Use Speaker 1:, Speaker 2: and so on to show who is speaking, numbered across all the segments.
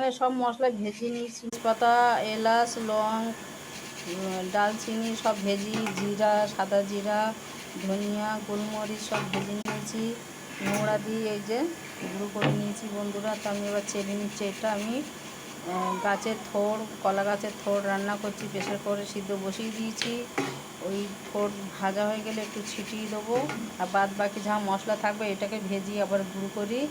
Speaker 1: এখানে সব মশলা ভেজে নিয়েছি, পাতা, এলাচ, লং, ডালচিনি সব ভেজি, জিরা, সাদা জিরা, ধনিয়া, গোলমরিচ সব ভেজে নিয়েছি, নোড়া দিয়ে এই যে গুঁড়ো করে নিয়েছি বন্ধুরা। তো আমি এবার চেলে নিচ্ছি। এটা আমি গাছের থোড়, কলা গাছের থোড় রান্না করছি, প্রেসার করে সিদ্ধ বসিয়ে দিয়েছি। ওই থোড় ভাজা হয়ে গেলে একটু ছিটিয়ে দেবো, আর বাদ বাকি যা মশলা থাকবে এটাকে ভেজি আবার গুঁড়ো করি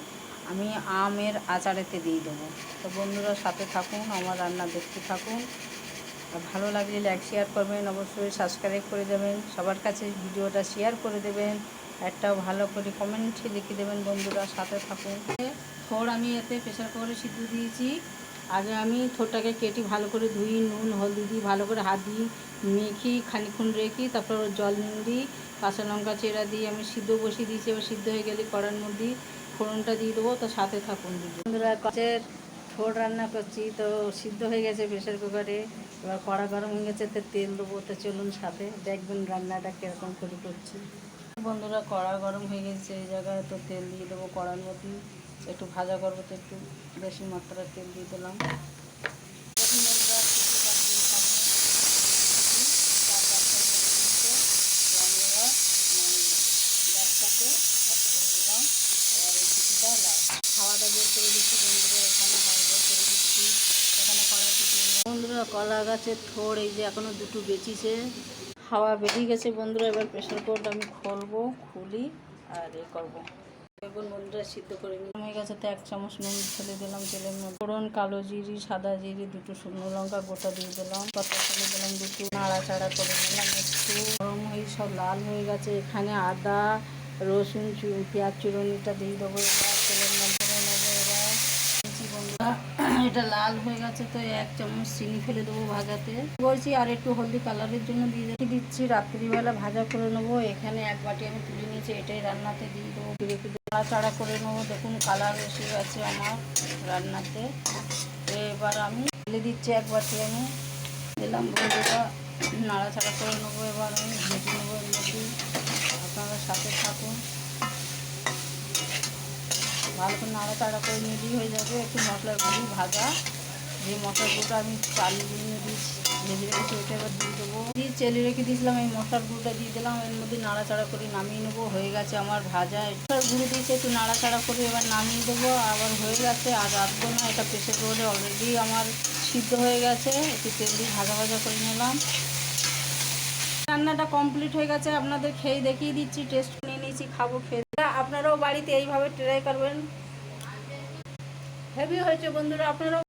Speaker 1: আমি আমের আচারেতে দিয়ে দেবো। তো বন্ধুরা সাথে থাকুন, আমার রান্না দেখতে থাকুন। আর ভালো লাগলে লাইক শেয়ার করবেন, অবশ্যই সাবস্ক্রাইব করে দেবেন, সবার কাছে ভিডিওটা শেয়ার করে দেবেন, একটা ভালো করে কমেন্টে লিখে দেবেন। বন্ধুরা সাথে থাকুন। থোড় আমি এতে প্রেসার কুকারে সিদ্ধ দিয়েছি। আগে আমি থোড়টাকে কেটে ভালো করে ধুই, নুন হলদি দিয়ে ভালো করে হাত দিয়ে মেখি, খানিক্ষণ রেখি, তারপর জল দিই, কাঁচা লঙ্কা চেরা দিয়ে আমি সিদ্ধ বসিয়ে দিয়েছি। এবার সিদ্ধ হয়ে গেলে কড়ার মধ্যে ফোড়নটা দিয়ে দেবো। তো সাথে থাকুন। বন্ধুরা কাছের থোড় রান্না করছি, তো সিদ্ধ হয়ে গেছে প্রেসার কুকারে। এবার কড়া গরম হয়ে গেছে, তো তেল দেবো। তো চলুন সাথে দেখবেন রান্নাটা কীরকম করে করছি। বন্ধুরা কড়া গরম হয়ে গেছে, এই জায়গায় তো তেল দিয়ে দেবো কড়ার মধ্যে। একটু ভাজা করবো, তো একটু বেশি মাত্রায় তেল দিয়ে দিলাম। হাওয়াটা বের করে দিচ্ছি বন্ধুরা, এখানে হাওয়া বের করে দিচ্ছি। এখানে বন্ধুরা কলা গাছের থোড় এই যে এখনও দুটো বেঁচেছে, হাওয়া বেরিয়ে গেছে বন্ধুরা। এবার প্রেসার কুকারটা আমি খুলবো, খুলি আর করবো। বেগুন বন্ধুরা সিদ্ধ করে নিয়ে হয়ে গেছে, তো 1 চামচ নুন ফেলে দিলাম তেলের মধ্যে, ফোড়ন, কালো জিরি, সাদা জিরি, 2টো শুকনো লঙ্কা গোটা দিয়ে দিলাম, পাতা ফেলে দিলাম, 2টো নাড়াচাড়া করে দিলাম। একটু গরম হয়ে সব লাল হয়ে গেছে, এখানে আদা, রসুন, পেঁয়াজ চুরনিটা দিয়ে দেবো। এবার তেলের মধ্যে নেবো। এবার বন্ধুরা এটা লাল হয়ে গেছে, তো 1 চামচ চিনি ফেলে দেবো ভাজাতে বলছি, আর একটু হলদি কালারের জন্য দিয়ে দিচ্ছি। রাত্রিবেলা ভাজা করে নেবো। এখানে 1 বাটি আমি তুলে নিয়েছি, এটাই রান্নাতে দিয়ে দেবো। নাড়াচাড়া করে নেবো। দেখুন কালার এসে গেছে আমার রান্নাতে। এবার আমি ঢেলে দিচ্ছি 1 বাটি আমি দিলাম বন্ধুরা, নাড়াচাড়া করে নেবো। এবার আমি ভেজে নেবো এর মধ্যে। আপনারা সাথে থাকুন। ভালো করে নাড়াচাড়া করে নিলেই হয়ে যাবে। একটু মশলার গুঁড়ি ভাজা, যে মশলার গুঁড়োটা আমি চালিয়ে দিয়ে দিয়েছি, ভেজে রেখেছি, ওটা এবার দিয়ে দেবো। দিয়ে চেলে রেখে দিয়েছিলাম, এই মশলার গুঁড়োটা দিয়ে দিলাম। এর মধ্যে নাড়াচাড়া করে নামিয়ে নেবো। হয়ে গেছে আমার ভাজা। মশলার গুঁড়ো দিয়েছে, একটু নাড়াচাড়া করে এবার নামিয়ে দেবো। আবার হয়ে গেছে, আর রাখবো না। এটা প্রেসার কুকারে অলরেডি আমার সিদ্ধ হয়ে গেছে। একটু তেল দিয়ে ভাজা ভাজা করে নিলাম। রান্নাটা কমপ্লিট হয়ে গেছে, আপনাদের খেয়ে দেখিয়ে দিচ্ছি। টেস্ট নিয়ে নিয়েছি, খাবো। খেয়ে আপনারাও বাড়িতে এইভাবে ট্রাই করবেন। হেভি হয়েছে বন্ধুরা, আপনারাও